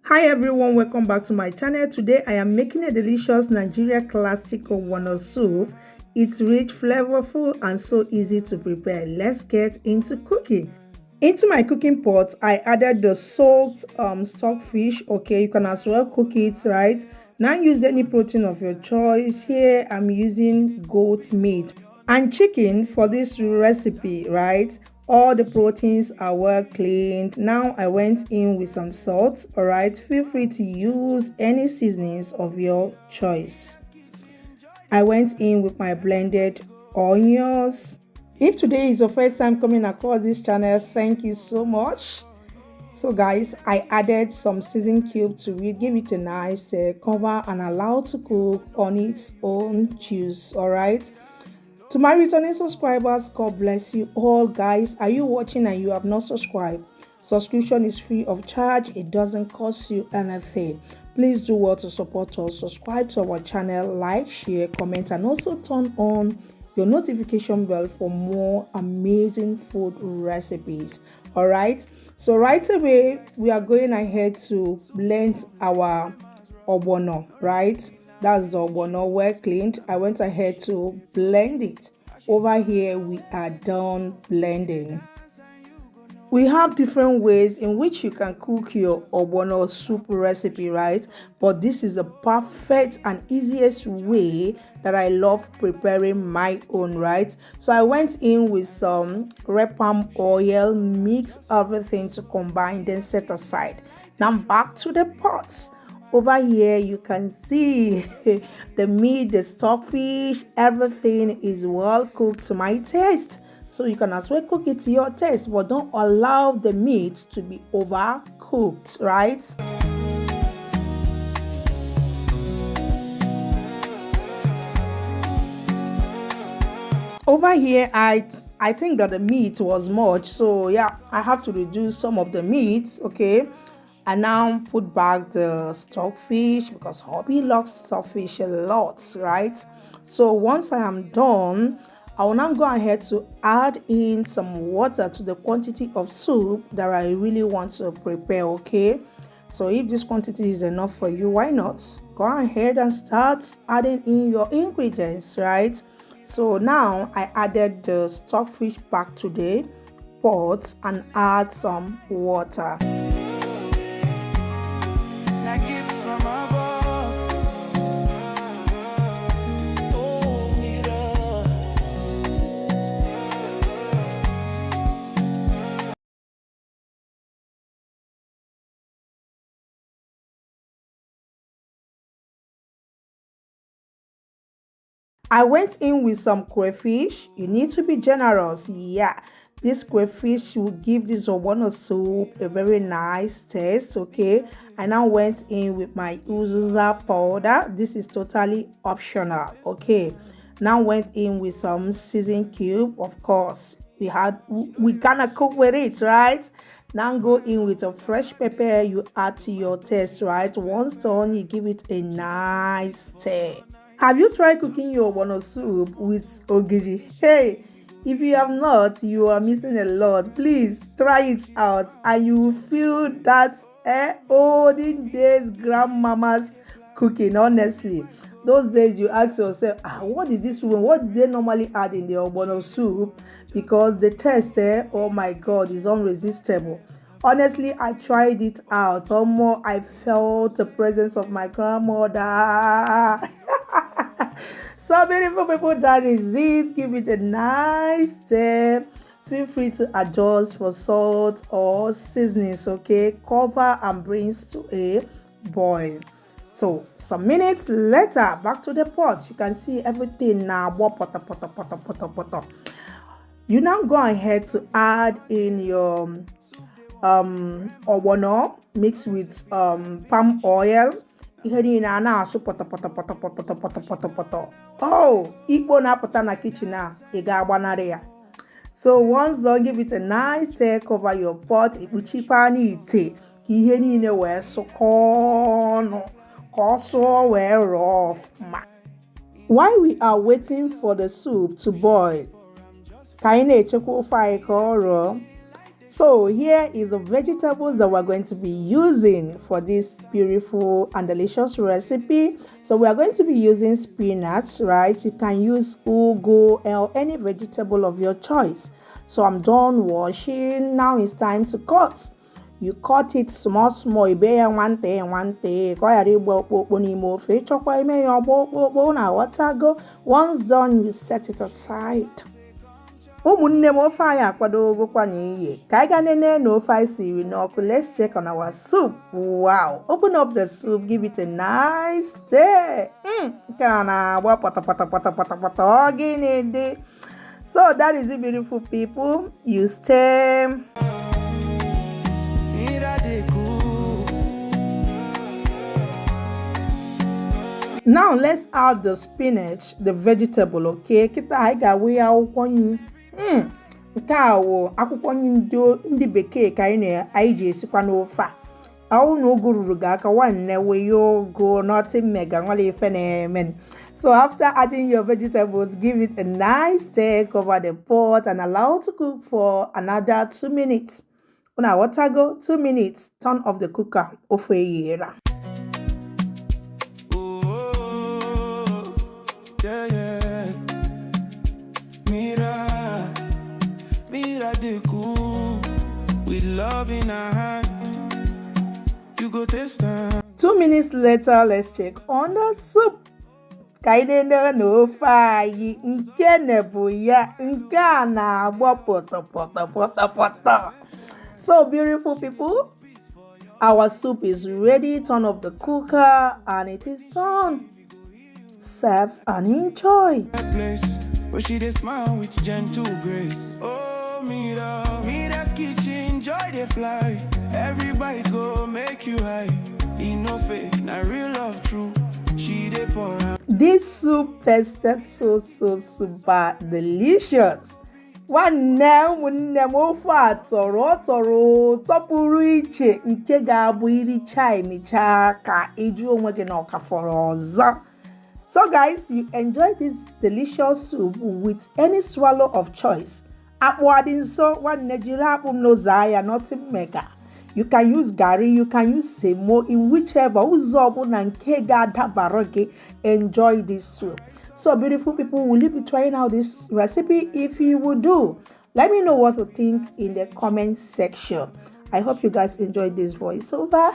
Hi everyone, welcome back to my channel. Today I am making a delicious Nigeria classic ogbono soup. It's rich, flavorful and so easy to prepare. Let's get into cooking. Into my cooking pot, I added the soaked stockfish. Okay, you can as well cook it, right? Now use any protein of your choice. Here I'm using goat meat and chicken for this recipe, right? All the proteins are well cleaned. Now I went in with some salt. All right, feel free to use any seasonings of your choice. I went in with my blended onions. If today is your first time coming across this channel, thank you so much. So guys, I added some seasoning cube to it, give it a nice cover and allow to cook on its own juice. All right. To my returning subscribers, God bless you all, guys. Are you watching and you have not subscribed? Subscription is free of charge. It doesn't cost you anything. Please do well to support us. Subscribe to our channel, like, share, comment, and also turn on your notification bell for more amazing food recipes. All right. So right away, we are going ahead to blend our ogbono, right? That's the ogbono well cleaned. I went ahead to blend it. Over here, we are done blending. We have different ways in which you can cook your ogbono soup recipe, right? But this is the perfect and easiest way that I love preparing my own, right? So I went in with some red palm oil, mix everything to combine, then set aside. Now back to the pots. Over here, you can see the meat, the stockfish, everything is well cooked to my taste. So you can as well cook it to your taste, but don't allow the meat to be overcooked, right? Over here, I think that the meat was much, so yeah, I have to reduce some of the meat, okay? I now put back the stockfish because hubby loves stockfish a lot, right? So once I am done, I will now go ahead to add in some water to the quantity of soup that I really want to prepare, okay? So if this quantity is enough for you, why not? Go ahead and start adding in your ingredients, right? So now I added the stockfish back to the pot and add some water. I went in with some crayfish. You need to be generous. Yeah, this crayfish will give this ogbono soup a very nice taste. Okay, I now went in with my uziza powder. This is totally optional. Okay, now went in with some seasoning cube. Of course, we gonna cook with it, right? Now go in with a fresh pepper. You add to your taste, right? Once done, you give it a nice stir. Have you tried cooking your ogbono soup with ogiri? Hey, if you have not, you are missing a lot. Please try it out and you will feel that olden days grandmama's cooking, honestly. Those days you ask yourself, what is this one? What do they normally add in the ogbono soup? Because the taste, oh my God, is irresistible. Honestly, I tried it out. Almost I felt the presence of my grandmother. So beautiful people, that is it. Give it a nice stir. Feel free to adjust for salt or seasonings, okay? Cover and bring to a boil. So some minutes later, back to the pot. You can see everything now. You now go ahead to add in your ogbono mixed with palm oil. Oh, ikpo na-apụta na kitchen a, ị ga-agbanarị ya. So once done, give it a nice stir, cover your pot, ikpuchikwa n'ite ka ihe niile wee sụkọọ ọnụ ka ọ sụọ wee rọọ ọfụma. While we are waiting for the soup to boil, ka anyị na-echekwa ofe anyị ka ọ rọọ. So here is the vegetables that we're going to be using for this beautiful and delicious recipe. So we are going to be using spinach, right? You can use ugu or any vegetable of your choice. So I'm done washing. Now it's time to cut. You cut it small. Once done, you set it aside. Ụmụnne m ofe anyị akwadogokwa n'ihe ka anyị ga nene na ofe anyị siri n'ọkụ. Let's check on our soup. Wow, open up the soup, give it a nice stir. Nke a na-agba pata ọ gịnị dị. So that is it, beautiful people. You stir. Now let's add the spinach, the vegetable, okay? Kita anyị ga-awe ya akwụkwọ nri. Nke a wụ akwụkwọ nri ndị bekee ka anyị ji esikwa n'ofe a. Ahụ na ogo ruru gị aka nwanne we ogo nothing mega nwale ife na-eme. So after adding your vegetables, give it a nice stir, cover the pot and allow to cook for another 2 minutes. Una water go 2 minutes. Turn off the cooker. Ofe yera. With love in our hand, you go taste them. 2 minutes later, let's check on the soup. Kaidene no fayi nke nebu ya nke na agbo poto. So beautiful people, our soup is ready. Turn off the cooker and it is done. Serve and enjoy. Place where she dey smile with gentle grace. Oh, Mira's kitchen, joy they fly. Everybody go make you high. Ain't no fake, not real love true. She dey pour out. This soup tasted so super delicious. Nwanne m ofe a tọrọ tọpụrụ iche nke ga-abụ iricha emicha ka eju onwe gị na ọkafọrọ ọzọ. So guys, you enjoy this delicious soup with any swallow of choice. Nothing mega. You can use gari, you can use semo, in whichever. Enjoy this soup. So beautiful people, will you be trying out this recipe? If you will do, let me know what you think in the comment section. I hope you guys enjoyed this voiceover.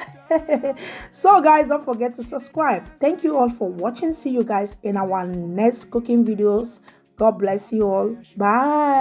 So guys, don't forget to subscribe. Thank you all for watching. See you guys in our next cooking videos. God bless you all. Bye.